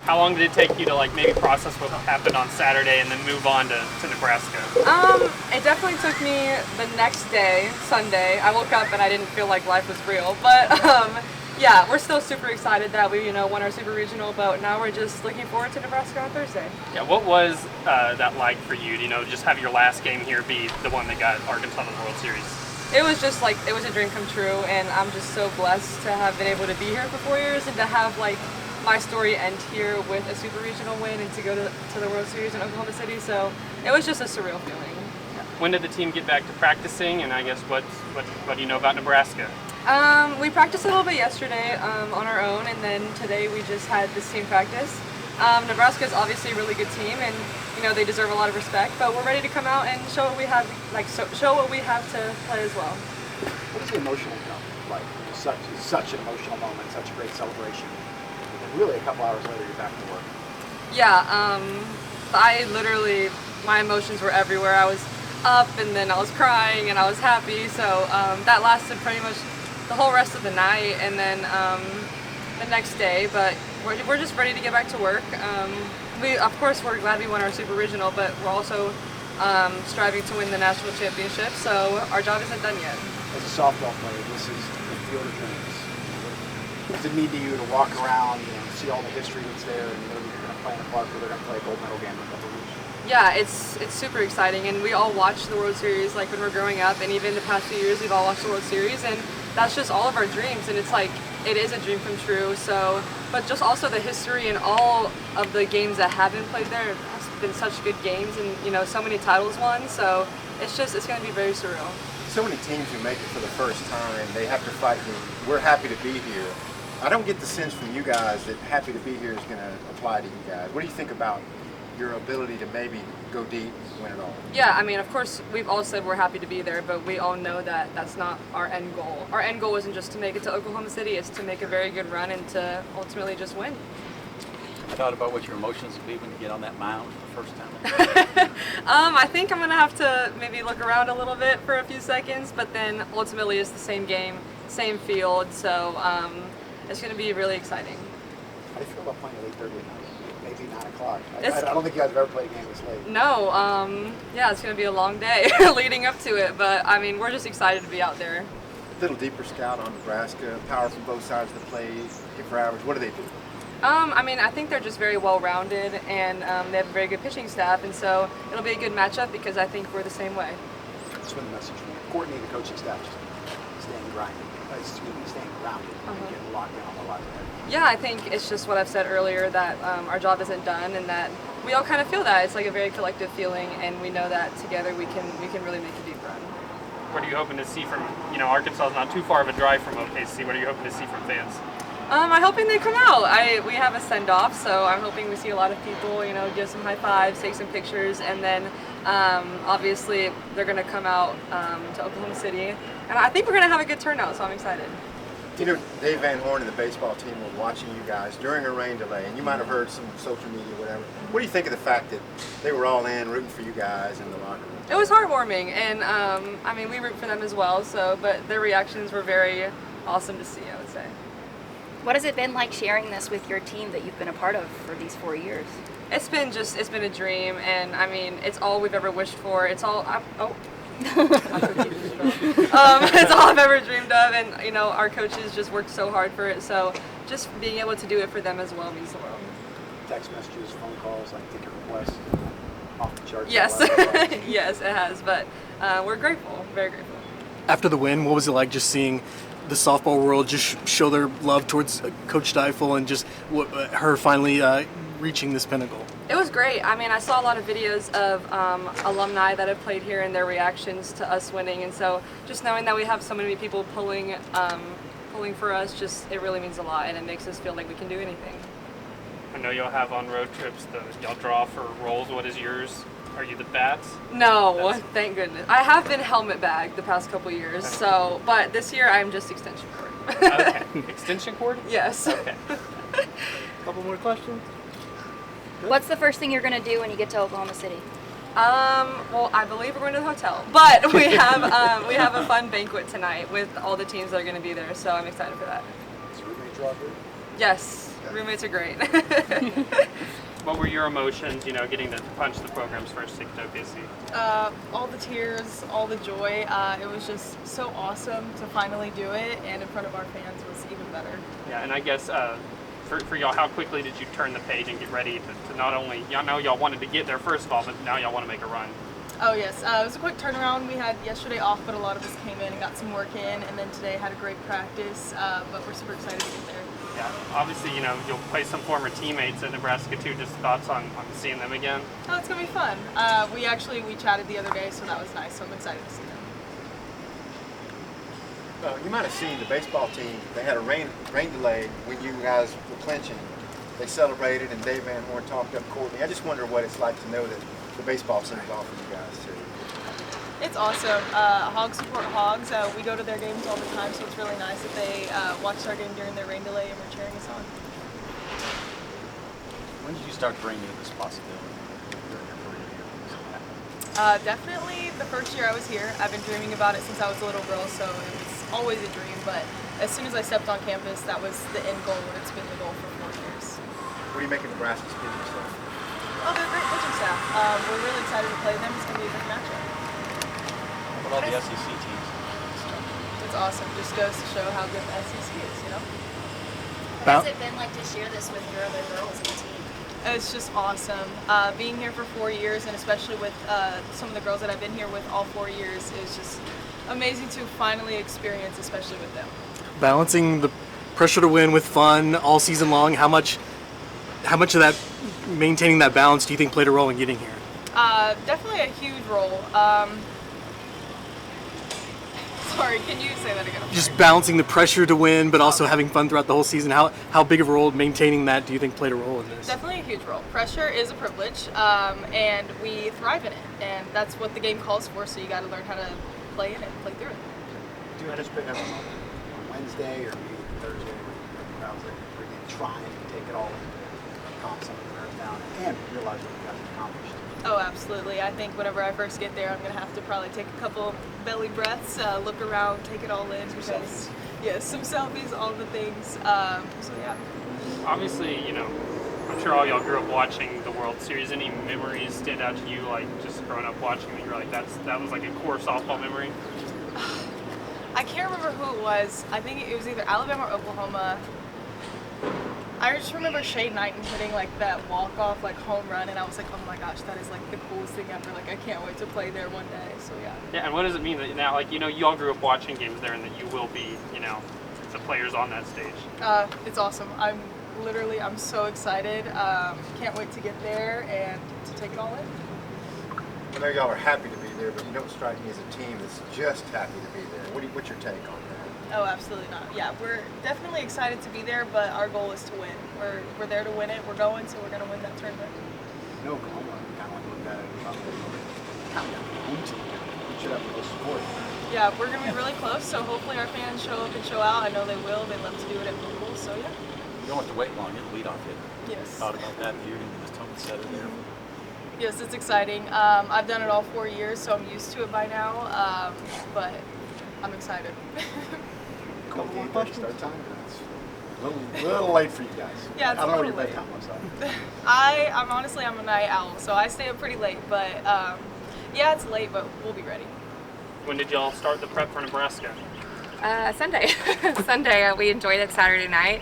How long did it take you to like maybe process what happened on Saturday and then move on to Nebraska? It definitely took me the next day, Sunday. I woke up and I didn't feel like life was real, but yeah, we're still super excited that we won our super regional, but now we're just looking forward to Nebraska on Thursday. Yeah, what was that like for you? Just have your last game here be the one that got Arkansas to the World Series? It was just like, it was a dream come true, and I'm just so blessed to have been able to be here for 4 years and to have like my story end here with a super regional win and to go to the World Series in Oklahoma City. So it was just a surreal feeling. When did the team get back to practicing, and I guess what do you know about Nebraska? We practiced a little bit yesterday on our own, and then today we just had this team practice. Nebraska is obviously a really good team, and they deserve a lot of respect. But we're ready to come out and show what we have, show what we have to play as well. What is the emotional jump like? It's such an emotional moment, such a great celebration. And really, a couple hours later, you're back to work. Yeah, my emotions were everywhere. I was up, and then I was crying, and I was happy. So that lasted pretty much the whole rest of the night, and then the next day. But we're just ready to get back to work. Of course, we're glad we won our super regional, but we're also striving to win the national championship. So our job isn't done yet. As a softball player, this is the field of dreams. What does it mean to you to walk around, see all the history that's there, and know that you're going to play in a park where they're going to play a gold medal game in a couple of weeks? Yeah, it's super exciting, and we all watch the World Series like when we're growing up, and even the past few years we've all watched the World Series, and that's just all of our dreams, and it's like it is a dream come true. So, but just also the history and all of the games that have been played there have been such good games, and so many titles won. So it's going to be very surreal. So many teams who make it for the first time, they have to fight. We're happy to be here. I don't get the sense from you guys that happy to be here is going to apply to you guys. What do you think about your ability to maybe go deep and win it all? Yeah, I mean, of course, we've all said we're happy to be there, but we all know that that's not our end goal. Our end goal isn't just to make it to Oklahoma City, it's to make a very good run and to ultimately just win. Have you thought about what your emotions will be when you get on that mound for the first time? I think I'm going to have to maybe look around a little bit for a few seconds, but then ultimately it's the same game, same field, so it's going to be really exciting. How do you feel about playing at 8:30 at night? Maybe 9 o'clock. I don't think you guys have ever played a game this late. No, yeah, it's going to be a long day leading up to it, but I mean, we're just excited to be out there. A little deeper scout on Nebraska, power from both sides of the play, hit for average. What do they do? I mean, I think they're just very well-rounded, and they have a very good pitching staff, and so it'll be a good matchup because I think we're the same way. That's been the message from Courtney, the coaching staff, just staying grounded and getting locked in on the lives ahead. Yeah, I think it's just what I've said earlier, that our job isn't done, and that we all kind of feel that. It's like a very collective feeling, and we know that together we can really make a deep run. What are you hoping to see from, Arkansas is not too far of a drive from OKC. What are you hoping to see from fans? I'm hoping they come out. We have a send-off, so I'm hoping we see a lot of people, give some high fives, take some pictures, and then obviously they're going to come out to Oklahoma City, and I think we're going to have a good turnout, so I'm excited. Dave Van Horn and the baseball team were watching you guys during a rain delay, and you might have heard some social media, whatever. What do you think of the fact that they were all in, rooting for you guys in the locker room? It was heartwarming, and I mean, we root for them as well, but their reactions were very awesome to see, I would say. What has it been like sharing this with your team that you've been a part of for these 4 years? It's been a dream, and I mean, it's all we've ever wished for. It's all, it's all I've ever dreamed of, and our coaches just worked so hard for it, so just being able to do it for them as well means the world. Text messages, phone calls, like ticket requests, off the charts. Yes, yes, it has, but we're grateful, very grateful. After the win, what was it like just seeing the softball world just show their love towards Coach Deifel and just her finally reaching this pinnacle? It was great. I mean, I saw a lot of videos of alumni that have played here and their reactions to us winning, and so just knowing that we have so many people pulling for us, it really means a lot, and it makes us feel like we can do anything. I know y'all have on road trips, y'all draw for roles. What is yours? Are you the bats? No, thank goodness. I have been helmet bagged the past couple years, but this year I'm just extension cord. Okay. Extension cord? Yes. Okay. Couple more questions? What's the first thing you're going to do when you get to Oklahoma City? Well, I believe we're going to the hotel, but we have a fun banquet tonight with all the teams that are going to be there, so I'm excited for that. Is your roommate draw good? Yes, roommates are great. your emotions, getting to punch the program's first ticket to OKC? All the tears, all the joy. It was just so awesome to finally do it, and in front of our fans was even better. Yeah, and I guess for y'all, how quickly did you turn the page and get ready to not only, y'all wanted to get there first of all, but now y'all want to make a run? Oh yes, it was a quick turnaround. We had yesterday off, but a lot of us came in and got some work in, and then today had a great practice, but we're super excited to get there. Yeah, obviously, you'll play some former teammates at Nebraska too. Just thoughts on seeing them again? Oh, it's gonna be fun. We chatted the other day, so that was nice. So I'm excited to see them. You might have seen the baseball team. They had a rain delay when you guys were clinching. They celebrated, and Dave Van Horn talked up Courtney. I just wonder what it's like to know that the baseball team is offering you guys too. It's awesome. Hogs support Hogs. We go to their games all the time, so it's really nice that they watched our game during their rain delay and were cheering us on. When did you start bringing this possibility during your career here? Definitely the first year I was here. I've been dreaming about it since I was a little girl, so it was always a dream. But as soon as I stepped on campus, that was the end goal. It's been the goal for 4 years. What do you make of Nebraska's pitching staff? Oh, they're a great pitching staff. We're really excited to play them. It's going to be a good matchup. What about the SEC teams? It's awesome. Just goes to show how good the SEC is, What has it been like to share this with your other girls in the team? It's just awesome. Being here for 4 years, and especially with some of the girls that I've been here with all 4 years, is just amazing to finally experience, especially with them. Balancing the pressure to win with fun all season long, how much of that, maintaining that balance, do you think played a role in getting here? Definitely a huge role. Sorry, can you say that again? Just balancing the pressure to win, but also having fun throughout the whole season. How big of a role maintaining that do you think played a role in this? Definitely a huge role. Pressure is a privilege, and we thrive in it, and that's what the game calls for. So you got to learn how to play in it, play through it. Do you anticipate having a moment on Wednesday or maybe Thursday where you're trying to take it all in, calm some of the nerves down, and realize what you guys have accomplished? Oh, absolutely. I think whenever I first get there, I'm going to have to probably take a couple belly breaths, look around, take it all in. Because, yes, some selfies, all the things. So, yeah. Obviously, I'm sure all y'all grew up watching the World Series. Any memories stand out to you, like just growing up watching that you're like, that was like a core softball memory? I can't remember who it was. I think it was either Alabama or Oklahoma. I just remember Shea Knighton hitting like that walk-off like home run, and I was like, oh my gosh, that is like the coolest thing ever. Like I can't wait to play there one day. So yeah. Yeah, and what does it mean that now, like, you all grew up watching games there, and that you will be, the players on that stage? It's awesome. I'm so excited. Can't wait to get there and to take it all in. I know y'all are happy to be there, but you don't strike me as a team that's just happy to be there. What's your take on that? Oh, absolutely not. Yeah, we're definitely excited to be there, but our goal is to win. We're there to win it. We're going, so we're going to win that tournament. Oklahoma, kind of like looked at it about the home team. You should have a little support. Yeah, we're going to be really close, so hopefully our fans show up and show out. I know they will. They love to do it at Bogle, so yeah. You don't have to wait long. You're the leadoff hitter. Yes. Thought about that here in this tone setter there. Yes, it's exciting. I've done it all 4 years, so I'm used to it by now, but I'm excited. Cool game start time. It's a little late for you guys. Yeah, it's I don't know what a your little bedtime looks like. I'm a night owl, so I stay up pretty late. But yeah, it's late, but we'll be ready. When did y'all start the prep for Nebraska? Sunday. Sunday. We enjoyed it Saturday night.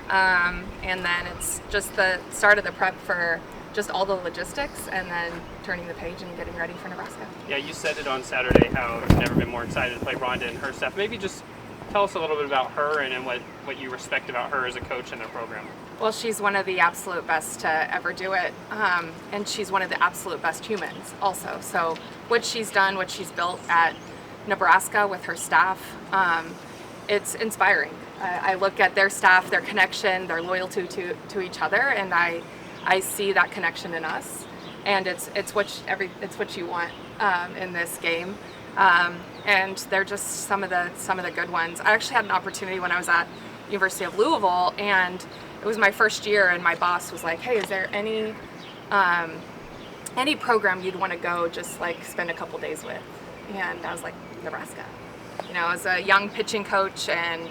And then it's just the start of the prep for just all the logistics and then turning the page and getting ready for Nebraska. Yeah, you said it on Saturday how you've never been more excited to play Rhonda and her staff. Maybe just tell us a little bit about her and what you respect about her as a coach in their program. Well, she's one of the absolute best to ever do it, and she's one of the absolute best humans also. So what she's done, what she's built at Nebraska with her staff, it's inspiring. I look at their staff, their connection, their loyalty to each other, and I see that connection in us, and it's what you want in this game. And they're just some of the good ones. I actually had an opportunity when I was at University of Louisville, and it was my first year, and my boss was like, hey, is there any program you'd want to go just like spend a couple days with? And I was like, Nebraska. As a young pitching coach and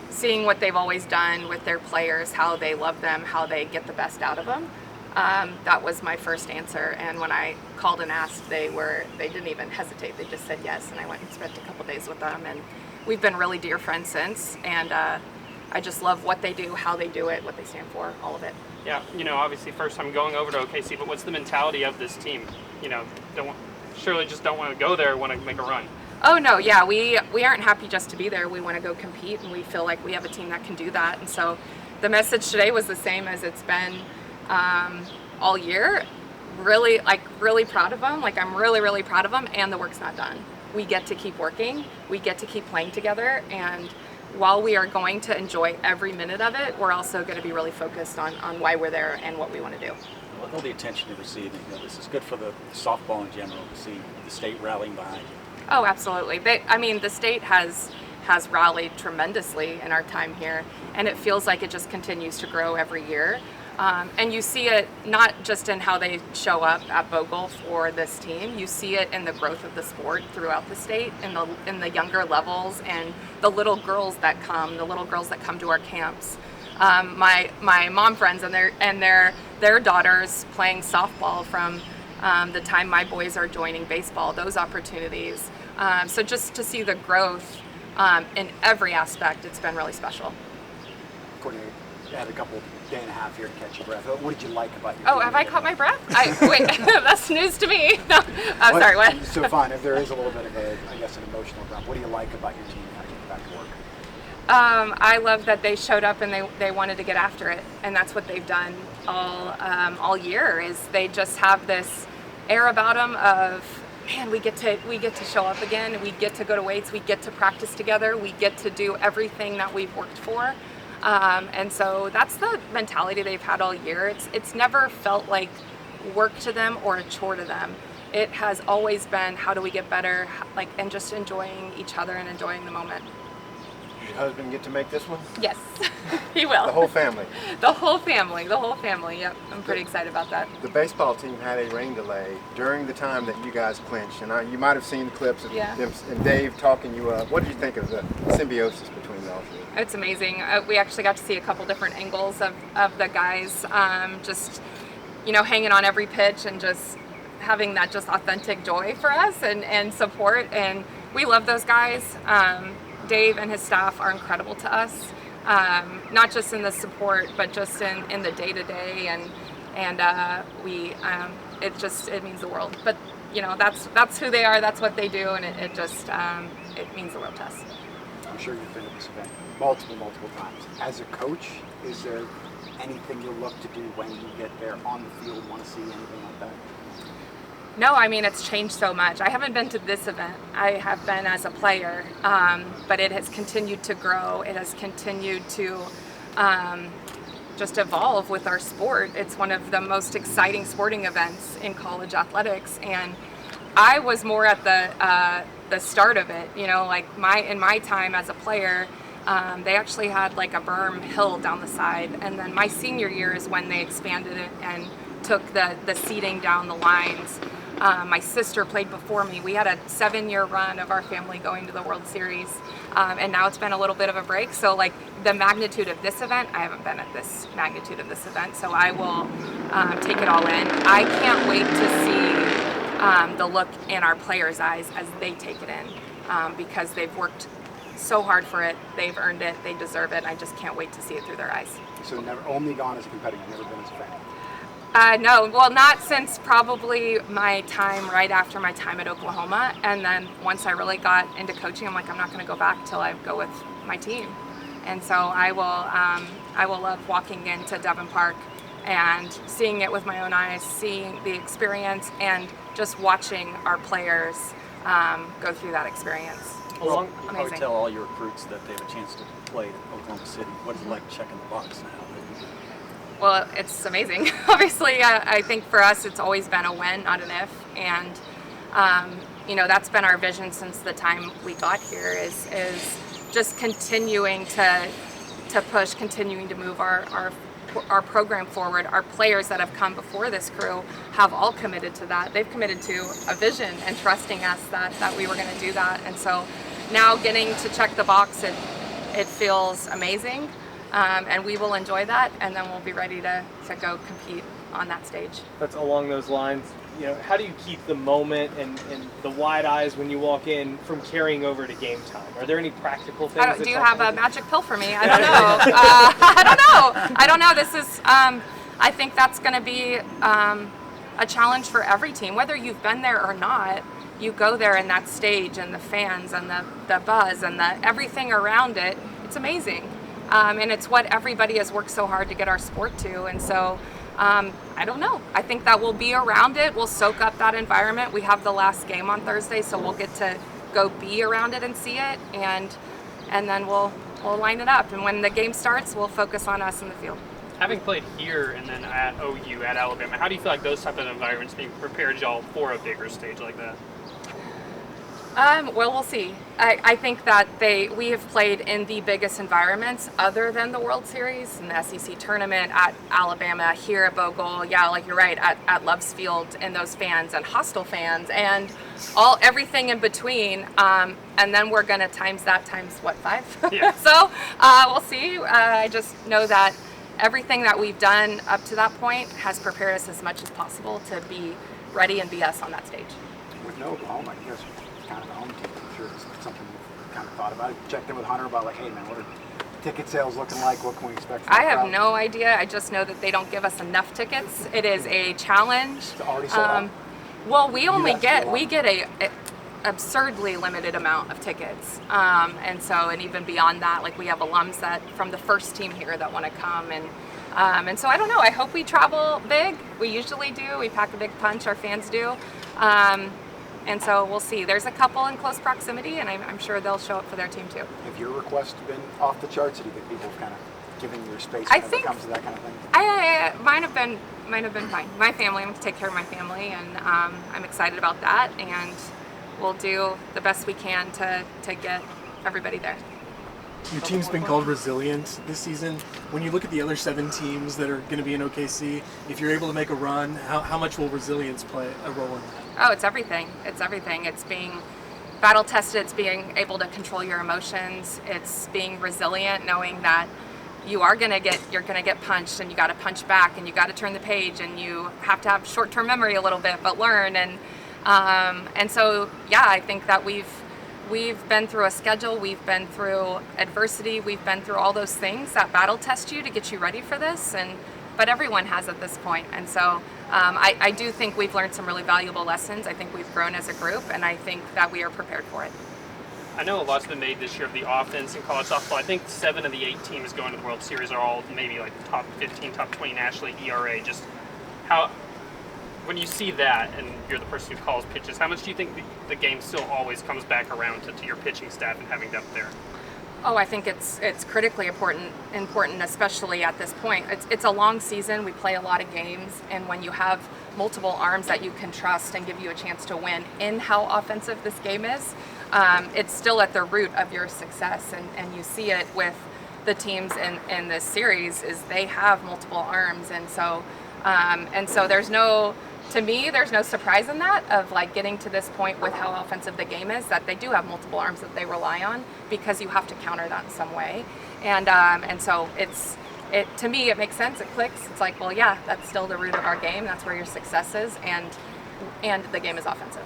seeing what they've always done with their players, how they love them, how they get the best out of them, That was my first answer. And when I called and asked, they didn't even hesitate. They just said yes. And I went and spent a couple days with them. And we've been really dear friends since. And I just love what they do, how they do it, what they stand for, all of it. Yeah, obviously first time going over to OKC, but what's the mentality of this team? Surely just don't want to go there, want to make a run. Oh no, yeah, we aren't happy just to be there. We want to go compete, and we feel like we have a team that can do that. And so the message today was the same as it's been all year. Really proud of them. I'm really proud of them, and the work's not done. We get to keep working. We get to keep playing together, and while we are going to enjoy every minute of it, we're also going to be really focused on why we're there and what we want to do. With all the attention you're receiving, this is good for the softball in general to see the state rallying behind you. Oh, absolutely. The state has rallied tremendously in our time here, and it feels like it just continues to grow every year. And you see it not just in how they show up at Bogle for this team. You see it in the growth of the sport throughout the state, in the younger levels, and the little girls that come to our camps. My mom friends and their daughters playing softball from the time my boys are joining baseball. Those opportunities. So just to see the growth in every aspect, it's been really special. Courtney, you had a couple day and a half here to catch your breath. What did you like about your Oh, team? have I caught my breath? Wait, that's news to me. No. Sorry, what? So fine, if there is a little bit of an emotional dump, what do you like about your team now getting back to work? I love that they showed up and they wanted to get after it, and that's what they've done all year. Is they just have this air about them of, man, we get to show up again, we get to go to weights, we get to practice together, we get to do everything that we've worked for. And so that's the mentality they've had all year. It's never felt like work to them or a chore to them. It has always been, how do we get better, and just enjoying each other and enjoying the moment. Did your husband get to make this one? Yes, he will. The whole family? The whole family, yep. I'm pretty excited about that. The baseball team had a rain delay during the time that you guys clinched, and you might have seen the clips of them and Dave talking you up. What did you think of the symbiosis between those two? It's amazing. We actually got to see a couple different angles of the guys, just hanging on every pitch and just having that just authentic joy for us and support. And we love those guys. Dave and his staff are incredible to us, not just in the support, but just in the day-to-day, and it means the world. But that's who they are, that's what they do, and it means the world to us. I'm sure you've been at this event multiple times. As a coach, is there anything you'll look to do when you get there on the field? Want to see anything like that? No, it's changed so much. I haven't been to this event. I have been as a player, but it has continued to grow. It has continued to just evolve with our sport. It's one of the most exciting sporting events in college athletics, and I was more at the start of it. In my time as a player, they actually had a berm hill down the side, and then my senior year is when they expanded it and took the seating down the lines. My sister played before me. We had a 7-year run of our family going to the World Series, and now it's been a little bit of a break. So the magnitude of this event, I haven't been at this magnitude of this event, so I will take it all in. I can't wait to see the look in our players' eyes as they take it in, because they've worked so hard for it, they've earned it, they deserve it, and I just can't wait to see it through their eyes. So never only gone as a competitor, never been as a fan? No, well, not since probably my time right after my time at Oklahoma, and then once I really got into coaching, I'm I'm not going to go back till I go with my team, and so I will love walking into Devon Park and seeing it with my own eyes, seeing the experience, and just watching our players go through that experience. Well, you probably Amazing. tell all your recruits that they have a chance to play at Oklahoma City. What is it like checking the box now? Well, it's amazing. Obviously, I think for us, it's always been a win, not an if. And, that's been our vision since the time we got here is just continuing to push, continuing to move our program forward. Our players that have come before this crew have all committed to that. They've committed to a vision and trusting us that we were going to do that. And so now getting to check the box, it feels amazing. And we will enjoy that, and then we'll be ready to go compete on that stage. That's along those lines. You know, how do you keep the moment and the wide eyes when you walk in from carrying over to game time? Are there any practical things? Do you have a magic pill for me? I don't know. I don't know. This is, I think that's going to be a challenge for every team, whether you've been there or not. You go there and that stage and the fans and the buzz and everything around it, it's amazing. And it's what everybody has worked so hard to get our sport to. And so, I don't know. I think that we'll be around it. We'll soak up that environment. We have the last game on Thursday, so we'll get to go be around it and see it, and then we'll line it up. And when the game starts, we'll focus on us in the field. Having played here and then at OU, at Alabama, how do you feel like those type of environments being prepared y'all for a bigger stage like that? Well, we'll see. I think that we have played in the biggest environments other than the World Series, in the SEC tournament, at Alabama, here at Bogle, yeah, like you're right, at Love's Field, and those fans and hostile fans and everything in between. And then we're gonna times 5? Yeah. So we'll see. I just know that everything that we've done up to that point has prepared us as much as possible to be ready and be us on that stage. With no Oklahoma, you guys kind of a home team. I'm sure it's something you've kind of thought about. Checked in with Hunter about like, hey man, what are ticket sales looking like? What can we expect from the I have crowd? no idea. I just know that they don't give us enough tickets. It is a challenge. It's already sold out? Well, we only guys get a absurdly limited amount of tickets, and even beyond that, like we have alums that from the first team here that want to come, and so I don't know. I hope we travel big. We usually do. We pack a big punch. Our fans do. And so we'll see. There's a couple in close proximity, and I'm sure they'll show up for their team too. Have your requests been off the charts, or do you think people have kind of given you space I when think it comes to that kind of thing? Mine have been fine. My family, I'm going to take care of my family, and I'm excited about that, and we'll do the best we can to get everybody there. Your team's been called resilient this season. When you look at the other 7 teams that are going to be in OKC, if you're able to make a run, how much will resilience play a role in that? Oh, it's everything. It's everything. It's being battle tested. It's being able to control your emotions. It's being resilient, knowing that you're gonna get punched, and you got to punch back, and you got to turn the page, and you have to have short-term memory a little bit, but learn. And so yeah, I think that we've been through a schedule, we've been through adversity, we've been through all those things that battle test you to get you ready for this, but everyone has at this point. And so I do think we've learned some really valuable lessons. I think we've grown as a group, and I think that we are prepared for it. I know a lot's been made this year of the offense in college softball. I think 7 of the 8 teams going to the World Series are all maybe like top 15, top 20 nationally ERA. Just when you see that, and you're the person who calls pitches, how much do you think the game still always comes back around to your pitching staff and having depth there? Oh, I think it's critically important, especially at this point. It's a long season. We play a lot of games, and when you have multiple arms that you can trust and give you a chance to win in how offensive this game is, it's still at the root of your success, and you see it with the teams in this series is they have multiple arms, and so to me, there's no surprise in that of like getting to this point with how offensive the game is, that they do have multiple arms that they rely on, because you have to counter that in some way. And so to me, it makes sense. It clicks. It's like, well, yeah, that's still the root of our game. That's where your success is, and the game is offensive.